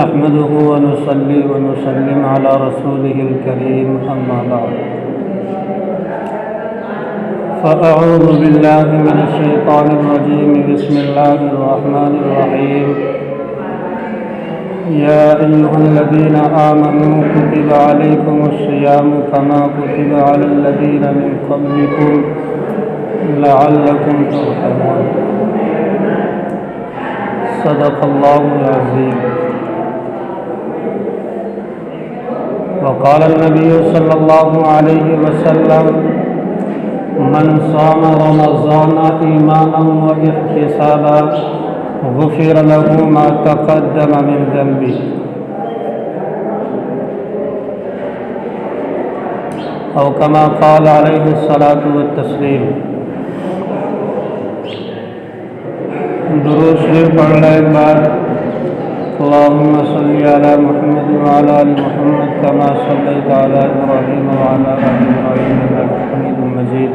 نحمده ونصلي ونسلم على رسوله الكريم أما بعد فأعوذ بالله من الشيطان الرجيم بسم الله الرحمن الرحيم يا أيها الذين آمنوا كتب عليكم الصيام كما كتب على الذين من قبلكم لعلكم ترحمون صدق الله العظيم وقال النبي صلى الله عليه وسلم من صام رمضان إيمانا واحتسابا غفر له ما تقدم من ذنبه أو كما قال عليه الصلاة والتسليم درود شریف پڑھ لیں ایک بار اللهم صل على محمد وعلى آل محمد كما صليت على إبراهيم وعلى آل إبراهيم إنك حميد مجيد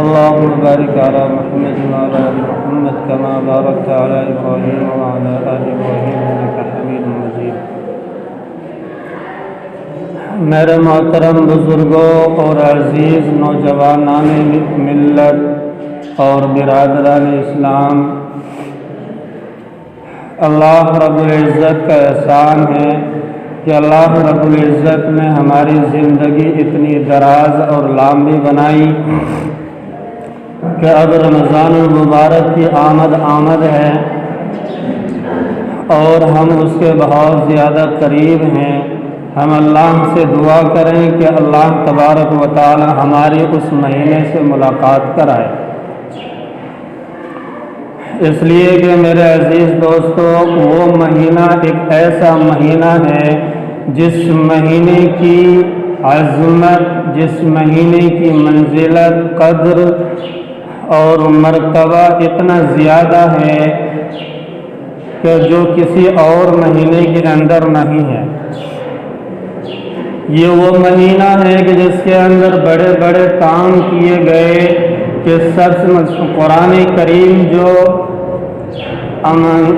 اللهم بارك على محمد وعلى آل محمد كما باركت على إبراهيم وعلى آل إبراهيم إنك حميد مجيد میرے محترم بزرگوں اور عزیز نوجوانان ملت اور برادران اسلام، اللہ رب العزت کا احسان ہے کہ اللہ رب العزت نے ہماری زندگی اتنی دراز اور لمبی بنائی کہ اب رمضان المبارک کی آمد ہے اور ہم اس کے بہت زیادہ قریب ہیں۔ ہم اللہ سے دعا کریں کہ اللہ تبارک و تعالی ہماری اس مہینے سے ملاقات کرائے، اس لیے کہ میرے عزیز دوستو وہ مہینہ ایک ایسا مہینہ ہے جس مہینے کی عظمت، جس مہینے کی منزلت، قدر اور مرتبہ اتنا زیادہ ہے کہ جو کسی اور مہینے کے اندر نہیں ہے۔ یہ وہ مہینہ ہے کہ جس کے اندر بڑے بڑے کام کیے گئے کہ سب سے قرآن کریم جو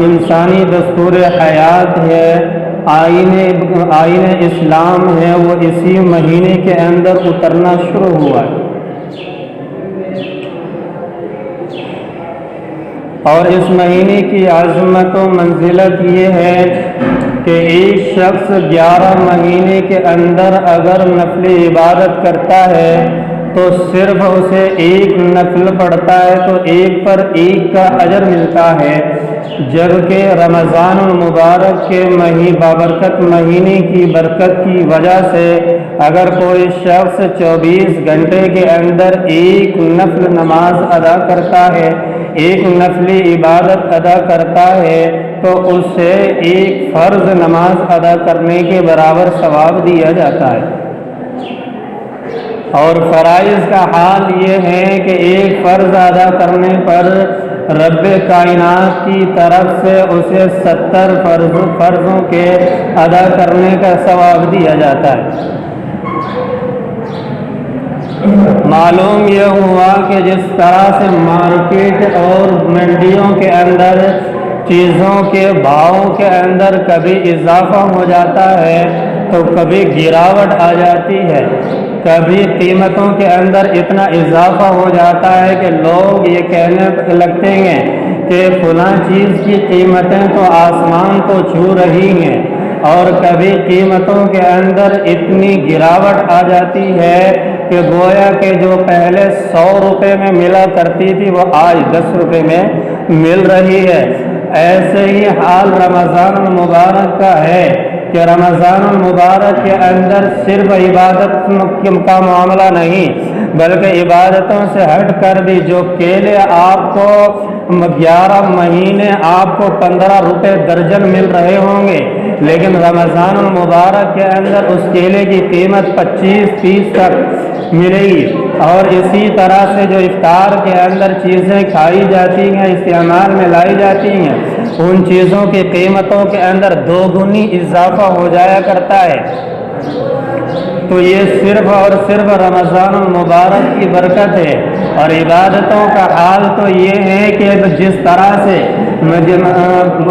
انسانی دستور حیات ہے، آئین اسلام ہے، وہ اسی مہینے کے اندر اترنا شروع ہوا ہے۔ اور اس مہینے کی عظمت و منزلت یہ ہے کہ ایک شخص 11 مہینے کے اندر اگر نفل عبادت کرتا ہے تو صرف اسے ایک نفل پڑھتا ہے تو ایک پر ایک کا اجر ملتا ہے، جبکہ رمضان المبارک کے بابرکت مہینے کی برکت کی وجہ سے اگر کوئی شخص 24 گھنٹے کے اندر ایک نفل نماز ادا کرتا ہے، ایک نفلی عبادت ادا کرتا ہے تو اس سے ایک فرض نماز ادا کرنے کے برابر ثواب دیا جاتا ہے۔ اور فرائض کا حال یہ ہے کہ ایک فرض ادا کرنے پر رب کائنات کی طرف سے اسے 70 فرضوں کے ادا کرنے کا ثواب دیا جاتا ہے۔ معلوم یہ ہوا کہ جس طرح سے مارکیٹ اور منڈیوں کے اندر چیزوں کے بھاؤ کے اندر کبھی اضافہ ہو جاتا ہے تو کبھی گراوٹ آ جاتی ہے، کبھی قیمتوں کے اندر اتنا اضافہ ہو جاتا ہے کہ لوگ یہ کہنے لگتے ہیں کہ فلاں چیز کی قیمتیں تو آسمان کو چھو رہی ہیں، اور کبھی قیمتوں کے اندر اتنی گراوٹ آ جاتی ہے کہ گویا کہ جو پہلے 100 روپے میں ملا کرتی تھی وہ آج 10 روپے میں مل رہی ہے۔ ایسے ہی حال رمضان المبارک کا ہے کہ رمضان المبارک کے اندر صرف عبادت کا معاملہ نہیں بلکہ عبادتوں سے ہٹ کر بھی جو کیلے آپ کو 11 مہینے آپ کو 15 روپے درجن مل رہے ہوں گے، لیکن رمضان المبارک کے اندر اس کیلے کی قیمت 25-30 تک ملے گی۔ اور اسی طرح سے جو افطار کے اندر چیزیں کھائی جاتی ہیں، استعمال میں لائی جاتی ہیں، ان چیزوں کی قیمتوں کے اندر 2 گنی اضافہ ہو جایا کرتا ہے۔ تو یہ صرف اور صرف رمضان المبارک کی برکت ہے۔ اور عبادتوں کا حال تو یہ ہے کہ جس طرح سے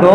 2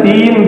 3,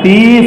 30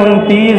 29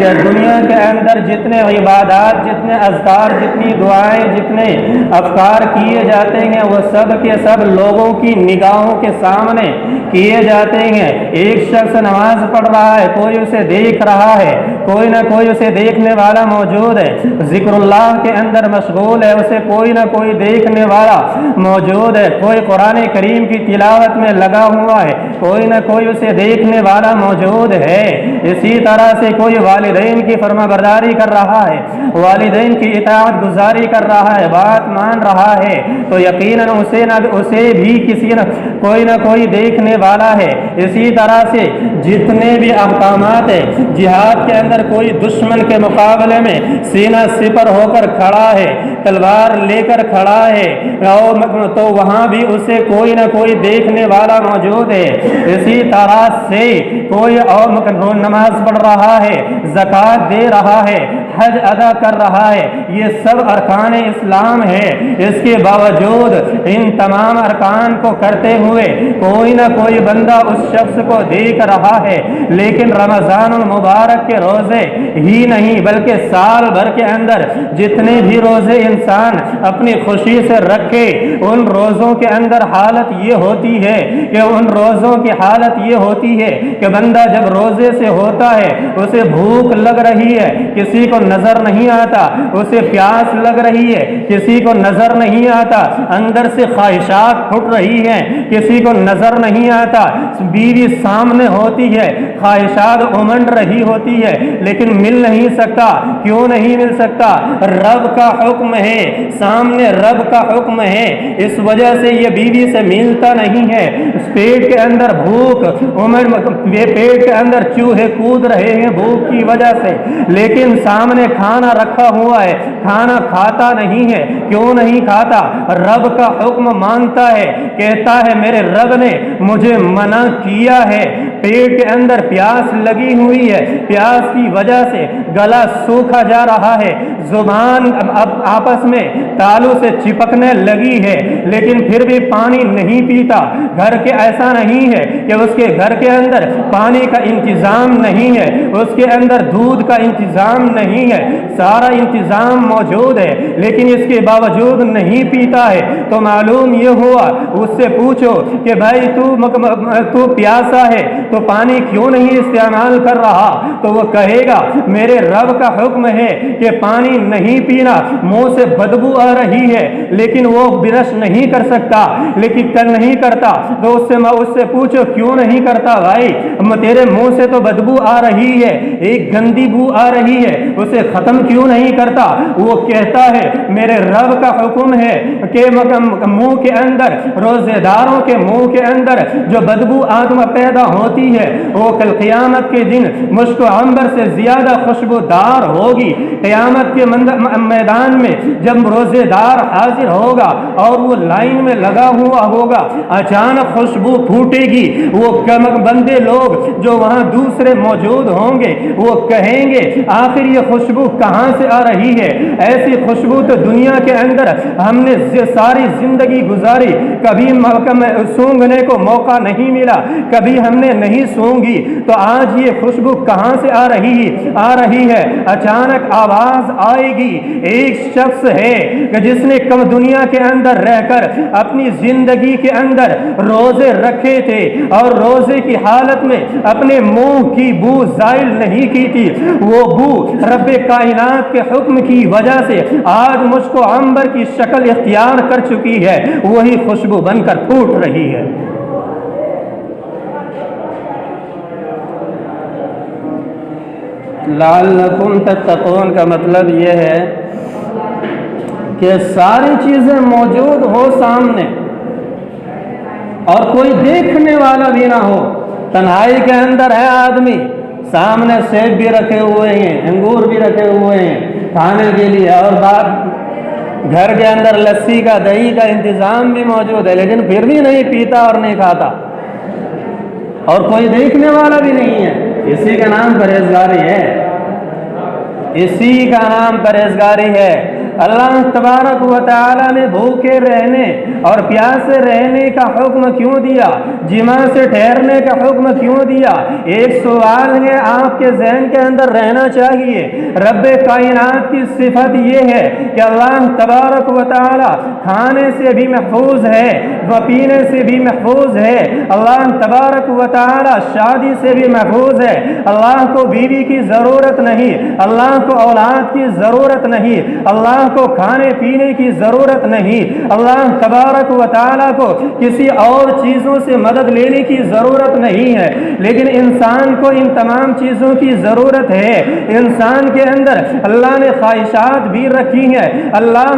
کہ دنیا کے اندر جتنے عبادات، جتنے اذکار، جتنی دعائیں، جتنے افکار کیے جاتے ہیں وہ سب کے سب لوگوں کی نگاہوں کے سامنے کیے جاتے ہیں۔ ایک شخص نماز پڑھ رہا ہے، کوئی اسے دیکھ رہا ہے، کوئی نہ کوئی اسے دیکھنے والا موجود ہے، ذکر اللہ کے اندر مشغول ہے، اسے کوئی نہ کوئی دیکھنے والا موجود ہے، کوئی قرآن کریم کی تلاوت میں لگا ہوا ہے، کوئی نہ کوئی اسے دیکھنے والا موجود ہے۔ اسی طرح سے کوئی والدین کی فرما برداری کر رہا ہے، والدین کی اطاعت گزاری کر رہا ہے، بات مان رہا ہے، تو یقیناً اسے بھی کوئی نہ کوئی دیکھنے والا ہے۔ اسی طرح سے جتنے بھی احکامات ہیں، جہاد کے اندر کوئی دشمن کے مقابلے میں سینہ سپر ہو کر کھڑا ہے، تلوار لے کر کھڑا ہے، تو وہاں بھی اسے کوئی نہ کوئی دیکھنے والا موجود ہے۔ اسی طرح سے کوئی اور نماز پڑھ رہا ہے، زکوٰۃ دے رہا ہے، حج ادا کر رہا ہے، یہ سب ارکان اسلام ہے۔ اس کے باوجود ان تمام ارکان کو کرتے ہوئے کوئی نہ کوئی بندہ اس شخص کو دیکھ رہا ہے، لیکن رمضان المبارک کے روزے ہی نہیں بلکہ سال بھر کے اندر جتنے بھی روزے انسان اپنی خوشی سے رکھے، ان روزوں کے اندر حالت یہ ہوتی ہے کہ بندہ جب روزے سے ہوتا ہے اسے بھوک لگ رہی ہے، کسی کو نظر نہیں آتا، اسے پیاس لگ رہی ہے، کسی کو نظر نہیں آتا، اندر سے خواہشات پھٹ رہی ہیں، کسی کو نظر نہیں آتا، بیوی سامنے ہوتی ہے، خواہشات امنڈ رہی ہوتی ہے، لیکن مل نہیں سکتا۔ کیوں نہیں مل سکتا؟ رب کا حکم ہے، سامنے رب کا حکم ہے، اس وجہ سے یہ بیوی سے ملتا نہیں ہے۔ پیٹ کے اندر بھوک پیٹ کے اندر چوہے کود رہے ہیں بھوک کی وجہ سے، لیکن سامنے کھانا رکھا ہوا ہے، کھانا کھاتا نہیں ہے۔ کیوں نہیں کھاتا؟ رب کا حکم مانتا ہے، کہتا ہے میرے رب نے مجھے منع کیا ہے۔ پیٹ کے اندر پیاس لگی ہوئی ہے، پیاس کی وجہ سے گلا سوکھا جا رہا ہے، زبان آپس میں تالو سے چپکنے لگی ہے، لیکن پھر بھی پانی نہیں پیتا۔ گھر کے ایسا نہیں ہے کہ اس کے گھر کے اندر پانی کا انتظام نہیں ہے، اس کے اندر دودھ کا انتظام نہیں ہے، سارا انتظام موجود ہے، لیکن اس کے باوجود نہیں پیتا ہے۔ تو معلوم یہ ہوا، اس سے پوچھو کہ بھائی تو پیاسا ہے تو پانی کیوں نہیں استعمال کر رہا؟ تو وہ کہے گا میرے رب کا حکم ہے کہ پانی نہیں پینا، منہ سے بدبو آ رہی ہے، لیکن وہ برش نہیں کر سکتا، لیکن نہیں کرتا۔ تو اس سے پوچھو کیوں نہیں کرتا بھائی؟ تیرے منہ سے تو بدبو آ رہی ہے، ایک گندی بو آ رہی ہے، اسے ختم کیوں نہیں کرتا؟ وہ کہتا ہے میرے رب کا حکم ہے کہ منہ کے اندر، روزے داروں کے منہ کے اندر جو بدبو آدم پیدا ہوتی ہے وہ کل قیامت کے دن مشک و عنبر سے زیادہ خوشبودار ہوگی۔ قیامت کے میدان میں جب روزے دار حاضر ہوگا اور وہ لائن میں لگا ہوا ہوگا، اچانک خوشبو پھوٹے گی، وہ بندے لوگ جو وہاں دوسرے موجود ہوں گے وہ کہیں گے آخر یہ خوشبو کہاں سے آ رہی ہے؟ ایسی خوشبو تو دنیا کے اندر ہم نے ساری زندگی گزاری، کبھی سونگھنے کو موقع نہیں ملا، کبھی ہم نے نہیں سونگھی، تو آج یہ خوشبو کہاں سے آ رہی ہے؟ اچانک آواز آئے گی، ایک شخص ہے کہ جس نے کم دنیا کے اندر رہ کر اپنی زندگی کے اندر روزے رکھے تھے اور روزے کی حالت میں اپنے منہ کی بو زائل نہیں کی تھی، وہ بو رب کائنات کے حکم کی وجہ سے آج مشک و عنبر کی شکل اختیار کر چکی ہے، وہی خوشبو بن کر پھوٹ رہی ہے۔ لعلکم تتقون کا مطلب یہ ہے کہ ساری چیزیں موجود ہو سامنے اور کوئی دیکھنے والا بھی نہ ہو۔ تنہائی کے اندر ہے آدمی، سامنے سیب بھی رکھے ہوئے ہیں، انگور بھی رکھے ہوئے ہیں کھانے کے لیے، اور گھر کے اندر لسی کا دہی کا انتظام بھی موجود ہے، لیکن پھر بھی نہیں پیتا اور نہیں کھاتا، اور کوئی دیکھنے والا بھی نہیں ہے۔ اسی کا نام پرہیزگاری ہے، اسی کا نام پرہیزگاری ہے۔ اللہ تبارک و تعالی نے بھوکے رہنے اور پیاسے رہنے کا حکم کیوں دیا؟ جمع سے ٹھہرنے کا حکم کیوں دیا؟ ایک سوال ہے آپ کے ذہن کے اندر رہنا چاہیے۔ رب کائنات کی صفت یہ ہے کہ اللہ تبارک و تعالی کھانے سے بھی محفوظ ہے، وہ پینے سے بھی محفوظ ہے، اللہ تبارک و تعالی شادی سے بھی محفوظ ہے، اللہ کو بیوی کی ضرورت نہیں، اللہ کو اولاد کی ضرورت نہیں، اللہ کو کھانے پینے کی ضرورت نہیں، اللہ تبارک و تعالی کو کسی اور چیزوں سے مدد لینے کی ضرورت نہیں ہے، لیکن انسان کو ان تمام چیزوں کی ضرورت ہے۔ انسان کے اندر اللہ نے خواہشات بھی رکھی ہیں، اللہ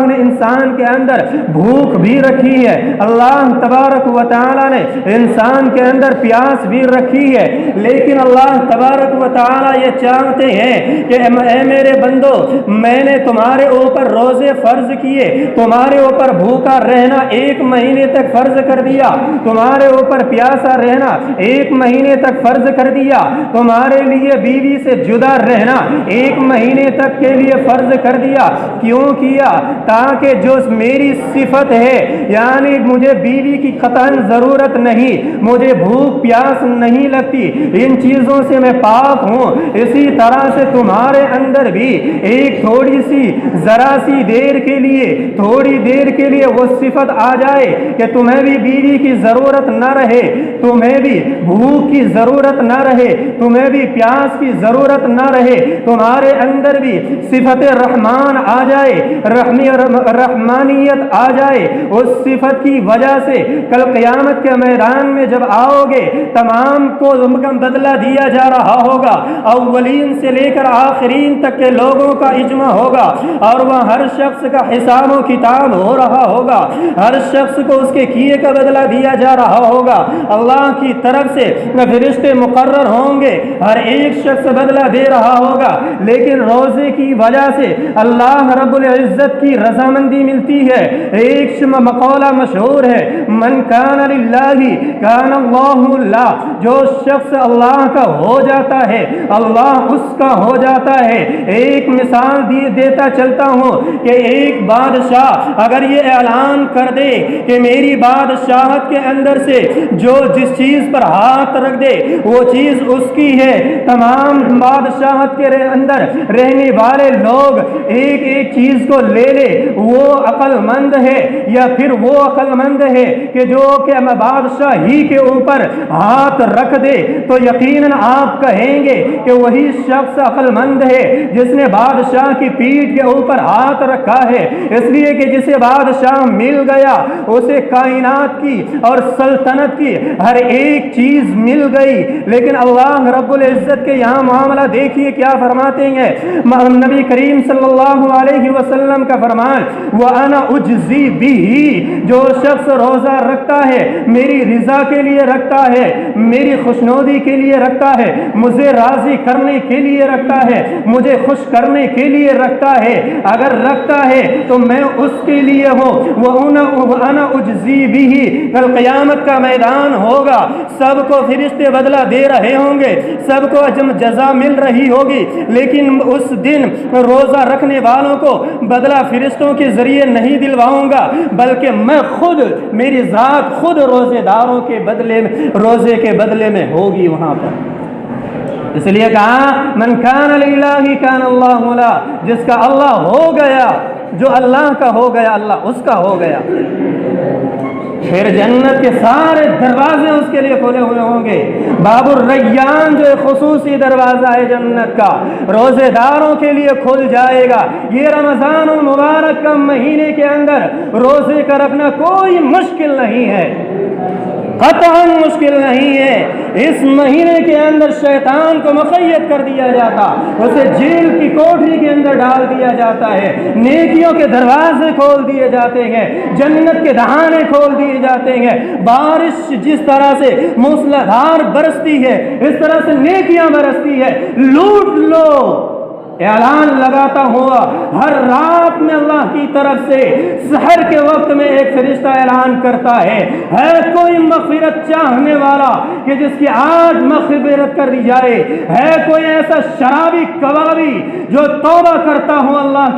نے انسان کے اندر بھوک بھی رکھی ہے، اللہ تبارک و تعالی نے انسان کے اندر پیاس بھی رکھی ہے، لیکن اللہ تبارک و تعالی یہ چاہتے ہیں کہ اے میرے بندو، میں نے تمہارے اوپر روزے فرض کیے، تمہارے اوپر بھوکا رہنا 1 مہینے تک فرض کر دیا، تمہارے اوپر پیاسا رہنا 1 مہینے تک فرض کر دیا، تمہارے لیے بیوی سے جدا رہنا 1 مہینے تک کے لیے فرض کر دیا۔ کیوں کیا؟ تاکہ جو میری صفت ہے، یعنی مجھے بیوی کی قطعاً ضرورت نہیں، مجھے بھوک پیاس نہیں لگتی، ان چیزوں سے میں پاک ہوں، اسی طرح سے تمہارے اندر بھی ایک تھوڑی سی ذرا سی دیر کے لیے، تھوڑی دیر کے لیے وہ صفت آ جائے کہ تمہیں بھی بیوی کی ضرورت نہ رہے، تمہیں بھی بھوک کی ضرورت نہ رہے، تمہیں بھی پیاس کی ضرورت نہ رہے، تمہارے اندر بھی صفت رحمان آ جائے، رحمانیت آ جائے، اس صفت کی وجہ سے کل قیامت کے میدان میں جب آؤ گے تمام کو بدلہ دیا جا رہا ہوگا، اولین سے لے کر آخرین تک کے لوگوں کا اجماع ہوگا، اور وہاں ہر شخص کا حساب و کتاب ہو رہا ہوگا، ہر شخص کو اس کے کیے کا بدلہ دیا جا رہا ہوگا، اللہ کی طرف سے فرشتے مقرر ہوں گے، ہر ایک شخص بدلہ دے رہا ہوگا، لیکن روزے کی وجہ سے اللہ رب العزت کی رضامندی ملتی ہے۔ ایک مقولہ مشہور ہے، من کان للہ کان اللہ اللہ، جو شخص اللہ کا ہو جاتا ہے اللہ اس کا ہو جاتا ہے۔ ایک مثال دیتا چلتا ہوں کہ ایک بادشاہ اگر یہ اعلان کر دے کہ میری بادشاہت کے اندر سے جو جس چیز پر ہاتھ رکھ دے وہ چیز اس کی ہے، تمام بادشاہت کے اندر رہنے والے لوگ ایک ایک چیز کو لے لے، وہ عقل مند ہے، یا پھر وہ عقل مند ہے کہ جو کہ بادشاہ ہی کے اوپر ہاتھ رکھ دے، تو یقیناً آپ کہیں گے کہ وہی شخص عقل مند ہے جس نے بادشاہ کی پیٹھ کے اوپر ہاتھ رکھا ہے، اس لیے کہ جسے بادشاہ مل گیا اسے کائنات کی اور سلطنت کی ہر ایک چیز مل گئی۔ لیکن اللہ رب العزت کے یہاں معاملہ دیکھیے کیا فرماتے ہیں، نبی کریم صلی اللہ علیہ وسلم کا فرمان، وَأَنَا أُجْزِي بِهِ، جو شخص روزہ رکھتا ہے میری رضا کے لیے رکھتا ہے، میری خوشنودی کے لیے رکھتا ہے، مجھے راضی کرنے کے لیے رکھتا ہے، مجھے خوش کرنے کے لیے رکھتا ہے، اگر رکھتا ہے تو میں اس کے لیے ہوں، وَأَنَا أُجْزِي بِهِ، کل قیامت کا میدان ہوگا، سب کو فرشتے بدلہ دے رہے ہوں گے، سب کو جزا مل رہی ہوگی، لیکن اس دن روزہ رکھنے والوں کو بدلہ فرشتوں کے ذریعے نہیں دلواؤں گا، بلکہ میں خود، میری ذات خود روزے داروں کے بدلے میں، روزے کے بدلے میں ہوگی وہاں پر۔ اس لیے کہا من کان للہ کان اللہ لا، جس کا اللہ ہو گیا، جو اللہ کا ہو گیا اللہ اس کا ہو گیا، پھر جنت کے سارے دروازے اس کے لیے کھولے ہوئے ہوں گے۔ باب الریان جو ایک خصوصی دروازہ ہے جنت کا، روزے داروں کے لیے کھل جائے گا۔ یہ رمضان المبارک کا مہینے کے اندر روزے کا رکھنا کوئی مشکل نہیں ہے، قطعاً مشکل نہیں ہے۔ اس مہینے کے اندر شیطان کو مقید کر دیا جاتا، اسے جیل کی کوٹری کے اندر ڈال دیا جاتا ہے، نیکیوں کے دروازے کھول دیے جاتے ہیں، جنت کے دہانے کھول دیے جاتے ہیں، بارش جس طرح سے موسلادھار برستی ہے اس طرح سے نیکیاں برستی ہے، لوٹ لو اعلان لگاتا ہوا ہر رات رات میں اللہ کی طرف سے سحر کے وقت میں ایک فرشتہ اعلان کرتا ہے کوئی مغفرت چاہنے والا کہ جس کی آج مغفرت کر دی جائے، ہے کوئی ایسا شرابی کبابی جو توبہ کرتا ہو اللہ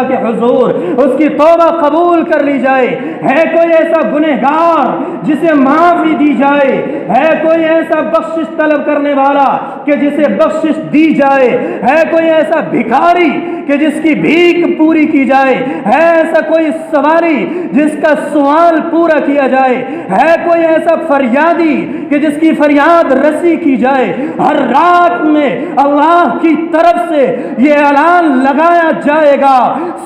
کے حضور اس کی توبہ قبول کر لی جائے، ہے کوئی ایسا گنہگار جسے معافی دی جائے، ہے کوئی ایسا بخشش طلب کرنے والا کہ جسے بخشش دی جائے، ہے کوئی ایسا بھکاری کہ جس کی بھیک پوری کی جائے، ہے ایسا کوئی سواری جس کا سوال پورا کیا جائے، ہے کوئی ایسا فریادی کہ جس کی فریاد رسی کی جائے۔ ہر رات میں اللہ کی طرف سے یہ اعلان لگایا جائے گا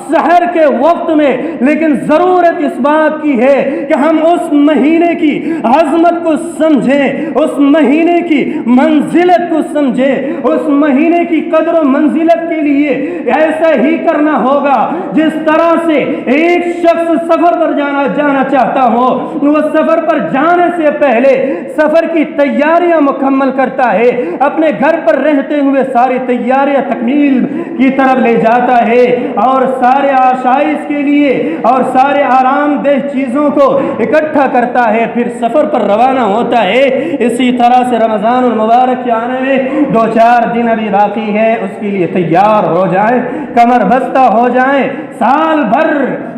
سحر کے وقت میں، لیکن ضرورت اس بات کی ہے کہ ہم اس مہینے کی عظمت کو سمجھیں، اس مہینے کی منزلت کو سمجھیں، اس مہینے کی قدر و منزلت کے لیے ایسا ہی کرنا ہوگا جس طرح سے ایک شخص سفر پر جانا چاہتا ہو، وہ سفر پر جانے سے پہلے سفر کی تیاریاں مکمل کرتا ہے، اپنے گھر پر رہتے ہوئے ساری تیاریاں تکمیل کی طرف لے جاتا ہے اور سارے آشائش کے لیے اور سارے آرام دہ چیزوں کو اکٹھا کرتا ہے، پھر سفر پر روانہ ہوتا ہے۔ اسی طرح سے رمضان المبارک کے آنے میں 2-4 دن ابھی باقی ہے، اس کے لیے تیار ہو جائیں، کمر بستہ ہو جائیں۔ سال بھر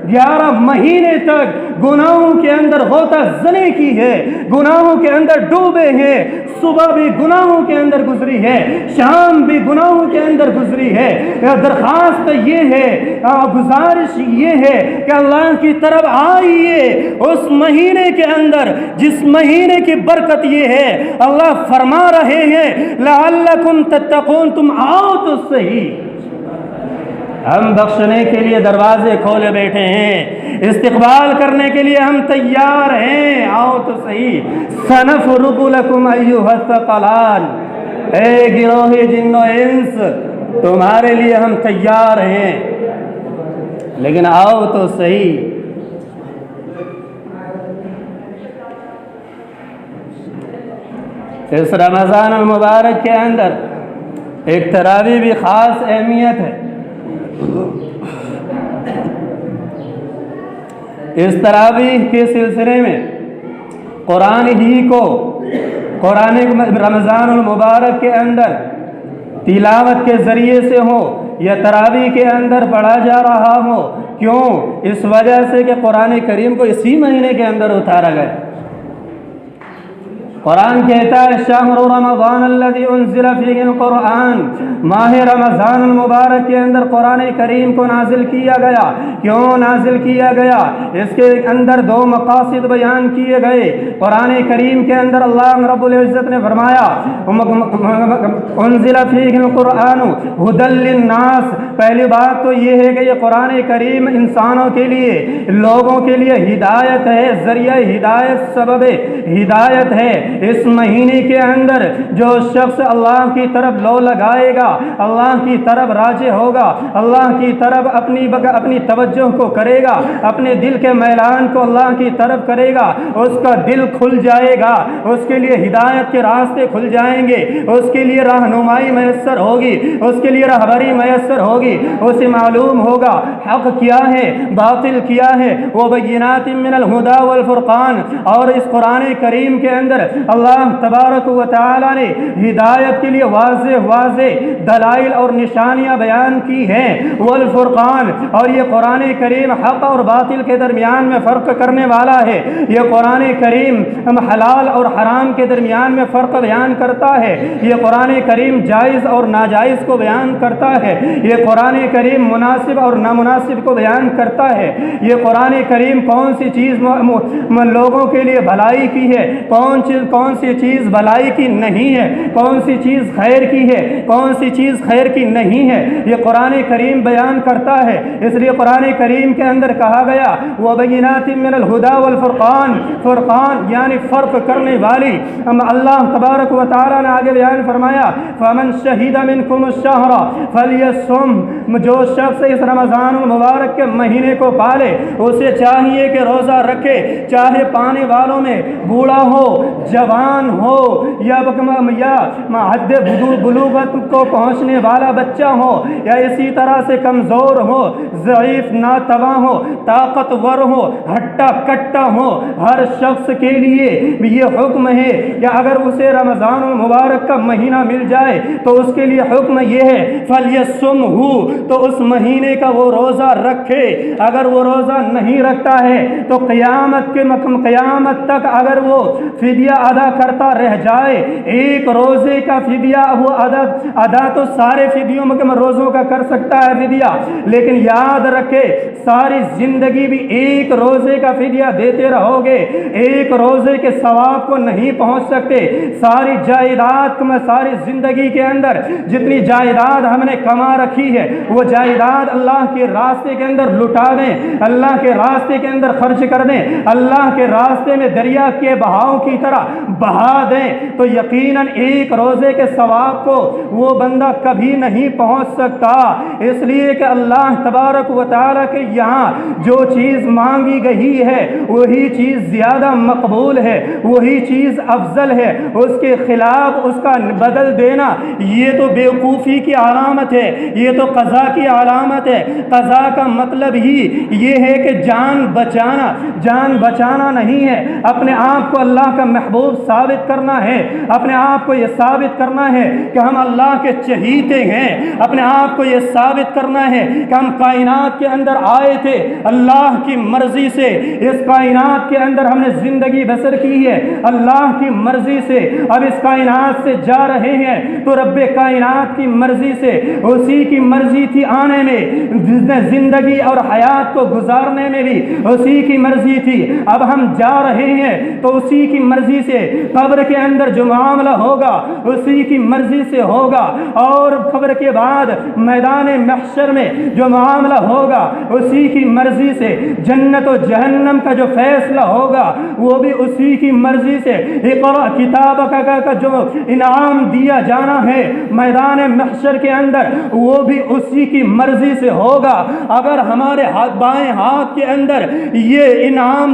11 مہینے تک گناہوں کے اندر غوطہ زنی کی ہے، گناہوں کے اندر ڈوبے ہیں، صبح بھی گناہوں کے اندر گزری ہے، شام بھی گناہوں کے اندر گزری ہے۔ درخواست یہ ہے، گزارش یہ ہے کہ اللہ کی طرف آئیے اس مہینے کے اندر جس مہینے کی برکت یہ ہے، اللہ فرما رہے ہیں لعلکم تتقون، تم آؤ تو صحیح، ہم بخشنے کے لیے دروازے کھولے بیٹھے ہیں، استقبال کرنے کے لیے ہم تیار ہیں، آؤ تو صحیح۔ سنفرغ لکم ایھا الثقلان، اے گروہ جن و انس تمہارے لیے ہم تیار ہیں، لیکن آؤ تو صحیح۔ اس رمضان المبارک کے اندر ایک تراویح بھی خاص اہمیت ہے۔ اس تراویح کے سلسلے میں قرآن ہی کو رمضان المبارک کے اندر تلاوت کے ذریعے سے ہو یا تراویح کے اندر پڑھا جا رہا ہو، کیوں؟ اس وجہ سے کہ قرآن کریم کو اسی مہینے کے اندر اتارا گیا۔ قرآن کہتا ہے شہر رمضان الذی انزل فیہ القرآن، ماہ رمضان المبارک کے اندر قرآن کریم کو نازل کیا گیا۔ کیوں نازل کیا گیا؟ اس کے اندر 2 مقاصد بیان کیے گئے۔ قرآن کریم کے اندر اللہ رب العزت نے فرمایا انزل فیہ القرآن ھدی للناس، پہلی بات تو یہ ہے کہ یہ قرآن کریم انسانوں کے لیے، لوگوں کے لیے ہدایت ہے، ذریعہ ہدایت، سبب ہدایت ہے۔ اس مہینے کے اندر جو شخص اللہ کی طرف لو لگائے گا، اللہ کی طرف راجع ہوگا، اللہ کی طرف اپنی توجہ کو کرے گا، اپنے دل کے میلان کو اللہ کی طرف کرے گا، اس کا دل کھل جائے گا، اس کے لیے ہدایت کے راستے کھل جائیں گے، اس کے لیے رہنمائی میسر ہوگی، اس کے لیے رہبری میسر ہوگی، اسے معلوم ہوگا حق کیا ہے، باطل کیا ہے۔ وبینات من الہدی والفرقان، اور اس قرآن کریم کے اندر اللہ تبارک و تعالی نے ہدایت کے لیے واضح دلائل اور نشانیاں بیان کی ہیں۔ والفرقان، اور یہ قرآن کریم حق اور باطل کے درمیان میں فرق کرنے والا ہے۔ یہ قرآن کریم حلال اور حرام کے درمیان میں فرق بیان کرتا ہے۔ یہ قرآن کریم جائز اور ناجائز کو بیان کرتا ہے۔ یہ قرآن کریم مناسب اور نامناسب کو بیان کرتا ہے۔ یہ قرآن کریم کون سی چیز لوگوں کے لیے بھلائی کی ہے، کون سی چیز بھلائی کی نہیں ہے، کون سی چیز خیر کی ہے، کون سی چیز خیر کی نہیں ہے، یہ قرآن کریم بیان کرتا ہے۔ اس لیے قرآن کریم کے اندر کہا گیا وَبَيِّنَاتٍ مِّنَ الْهُدَى وَالْفُرْقَانِ، فرقان یعنی فرق کرنے والی۔ اللہ تبارک و تعالیٰ نے آگے بیان فرمایا فَمَنْ شَهِدَ مِنْكُمُ الشَّهْرَ فَلْيَصُمْ، جو شخص اس رمضان المبارک کے مہینے کو پالے اسے چاہیے کہ روزہ رکھے، چاہے پانے والوں میں بوڑھا ہو، جوان ہو یا حد بلوغت کو پہنچنے والا بچہ ہو، یا اسی طرح سے کمزور ہو، ضعیف ناتواں ہو، طاقتور ہو، ہٹا کٹا ہو، ہر شخص کے لیے یہ حکم ہے کہ اگر اسے رمضان المبارک کا مہینہ مل جائے تو اس کے لیے حکم یہ ہے فَلْيَصُمْهُ، تو اس مہینے کا وہ روزہ رکھے۔ اگر وہ روزہ نہیں رکھتا ہے تو قیامت تک اگر وہ فدیہ ادا کرتا رہ جائے، ایک روزے کا فدیہ وہ ادا تو سارے فدیوں روزوں کا کر سکتا ہے فدیہ، لیکن یاد رکھے ساری زندگی بھی ایک روزے کا فدیہ دیتے رہو گے، ایک روزے کے ثواب کو نہیں پہنچ سکتے۔ ساری جائیداد میں ساری زندگی کے اندر جتنی جائیداد ہم نے کما رکھی ہے وہ جائیداد اللہ کے راستے کے اندر لٹا دیں، اللہ کے راستے کے اندر خرچ کر دیں، اللہ کے راستے میں دریا کے بہاؤ کی طرح بہا دیں، تو یقیناً ایک روزے کے ثواب کو وہ بندہ کبھی نہیں پہنچ سکتا۔ اس لیے کہ اللہ تبارک و تعالیٰ کے یہاں جو چیز مانگی گئی ہے وہی چیز زیادہ مقبول ہے، وہی چیز افضل ہے، اس کے خلاف اس کا بدل دینا یہ تو بیوقوفی کی علامت ہے، یہ تو قضا کی علامت ہے۔ قضا کا مطلب ہی یہ ہے کہ جان بچانا نہیں ہے، اپنے آپ کو اللہ کا محبوب ثابت کرنا ہے، اپنے آپ کو یہ ثابت کرنا ہے کہ ہم اللہ کے چہیتے ہیں، اپنے آپ کو یہ ثابت کرنا ہے کہ ہم کائنات کے اندر آئے تھے اللہ کی مرضی سے، اس کائنات کے اندر ہم نے زندگی بسر کی ہے اللہ کی مرضی سے، اب اس کائنات سے جا رہے ہیں تو رب کائنات کی مرضی سے، اسی کی مرضی تھی آنے میں، زندگی اور حیات کو گزارنے میں بھی اسی کی مرضی تھی، اب ہم جا رہے ہیں تو اسی کی مرضی سے، قبر کے اندر جو معاملہ ہوگا اسی کی مرضی سے ہوگا، اور قبر کے بعد میدان محشر میں جو معاملہ ہوگا اسی کی مرضی سے، جنت و جہنم کا جو فیصلہ ہوگا وہ بھی اسی کی مرضی سے، اقرأ کتابک کا جو انعام دیا جانا ہے میدان محشر کے اندر وہ بھی اسی کی مرضی سے ہوگا۔ اگر ہمارے بائیں ہاتھ کے اندر یہ انعام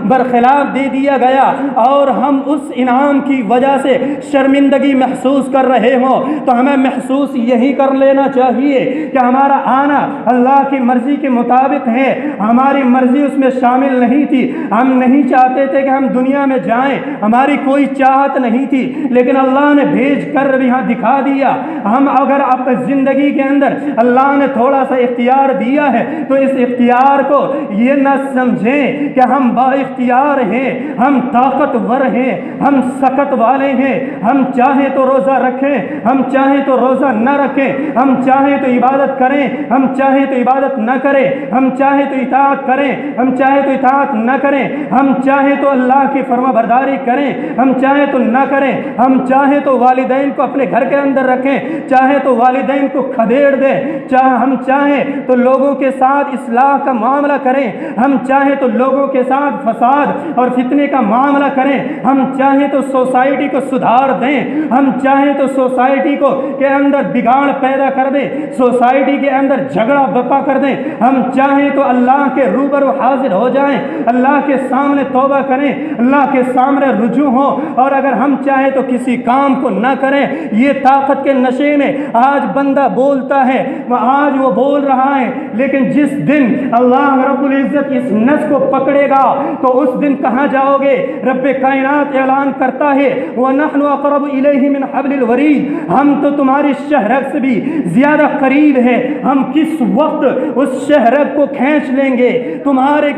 برخلاف دے دیا گیا اور ہم اس انعام کی وجہ سے شرمندگی محسوس کر رہے ہوں تو ہمیں محسوس یہی کر لینا چاہیے کہ ہمارا آنا اللہ کی مرضی کے مطابق ہے، ہماری مرضی اس میں شامل نہیں تھی، ہم نہیں چاہتے تھے کہ ہم دنیا میں جائیں، ہماری کوئی چاہت نہیں تھی، لیکن اللہ نے بھیج کر یہاں دکھا دیا۔ ہم اگر اپنی زندگی کے اندر اللہ نے تھوڑا سا اختیار دیا ہے تو اس اختیار کو یہ نہ سمجھیں کہ ہم با اختیار ہیں، ہم طاقتور ہیں، ہم سکت والے ہیں، ہم چاہیں تو روزہ رکھیں، ہم چاہیں تو روزہ نہ رکھیں، ہم چاہیں تو عبادت کریں، ہم چاہیں تو عبادت نہ کریں، ہم چاہیں تو اطاعت کریں، ہم چاہیں تو اطاعت نہ کریں، ہم چاہیں تو اللہ کی فرما برداری کریں، ہم چاہیں تو نہ کریں، ہم چاہیں تو والدین کو اپنے گھر کے اندر رکھیں، چاہیں تو والدین کو کھدیڑ دیں، ہم چاہیں تو لوگوں کے ساتھ اصلاح کا معاملہ کریں، ہم چاہیں تو لوگوں کے ساتھ فساد اور فتنے کا معاملہ کریں، ہم چاہیں تو سوسائٹی کو سدھار دیں، ہم چاہیں تو سوسائٹی کو کے اندر بگاڑ پیدا کر دیں، سوسائٹی کے اندر جھگڑا بپا کر دیں، ہم چاہیں تو اللہ کے روبرو حاضر ہو جائیں، اللہ کے سامنے توبہ کریں، اللہ کے سامنے رجوع ہوں، اور اگر ہم چاہیں تو کسی کام کو نہ کریں۔ یہ طاقت کے نشے میں آج بندہ بولتا ہے، آج وہ بول رہا ہے، لیکن جس دن اللہ رب العزت اس نس کو پکڑے گا تو اس دن کہاں جاؤ گے؟ رب کائنات اعلان کرتا ہے وَنَحْنُ أَقْرَبُ إِلَيْهِ مِنْ حَبْلِ الْوَرِيدِ، ہم تو تمہاری شہرگ سے بھی زیادہ قریب ہے، ہم کس وقت اس شہرگ کو کھینچ لیں گے، تمہارے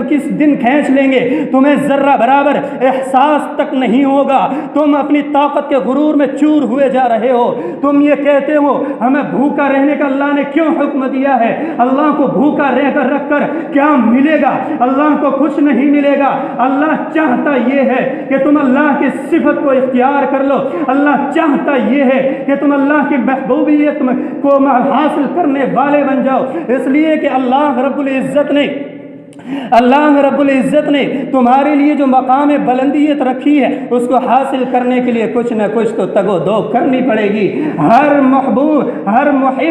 کس دن کھینچ لیں گے، تمہیں ذرہ برابر احساس تک نہیں ہوگا، تم اپنی طاقت کے غرور میں چور ہوئے جا رہے ہو، تم یہ کہتے ہو ہمیں بھوکا رہنے کا اللہ نے کیوں حکم دیا ہے، اللہ کو بھوکا رکھ کر کیا ملے گا؟ اللہ کو کچھ نہیں ملے گا، اللہ چاہتا یہ ہے کہ تم اللہ کی صفت کو اختیار کر لو، اللہ چاہتا یہ ہے کہ تم اللہ کی محبوبیت کو حاصل کرنے والے بن جاؤ، اس لیے کہ اللہ رب العزت نے اللہ رب العزت نے تمہارے لیے جو مقام بلندیت رکھی ہے اس کو حاصل کرنے کے لیے کچھ نہ کچھ تو تگ و دو کرنی پڑے گی۔ ہر محب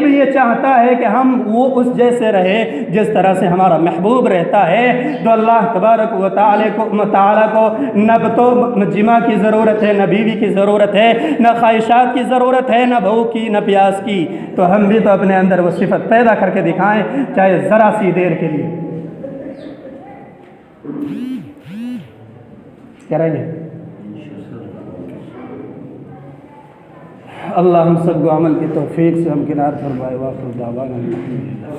یہ چاہتا ہے کہ ہم وہ اس جیسے رہے جس طرح سے ہمارا محبوب رہتا ہے۔ تو اللہ تبارک و تعالی کو نہ تو جمع کی ضرورت ہے، نہ بیوی کی ضرورت ہے، نہ خواہشات کی ضرورت ہے، نہ بھوک کی، نہ پیاس کی۔ تو ہم بھی تو اپنے اندر وہ صفت پیدا کر کے دکھائیں، چاہے ذرا سی دیر کے لیے۔ کریں گے اللہ ہم سب کو عمل کی توفیق سے ہمکنار فرمائے۔ واخر دعوانا الحمدللہ۔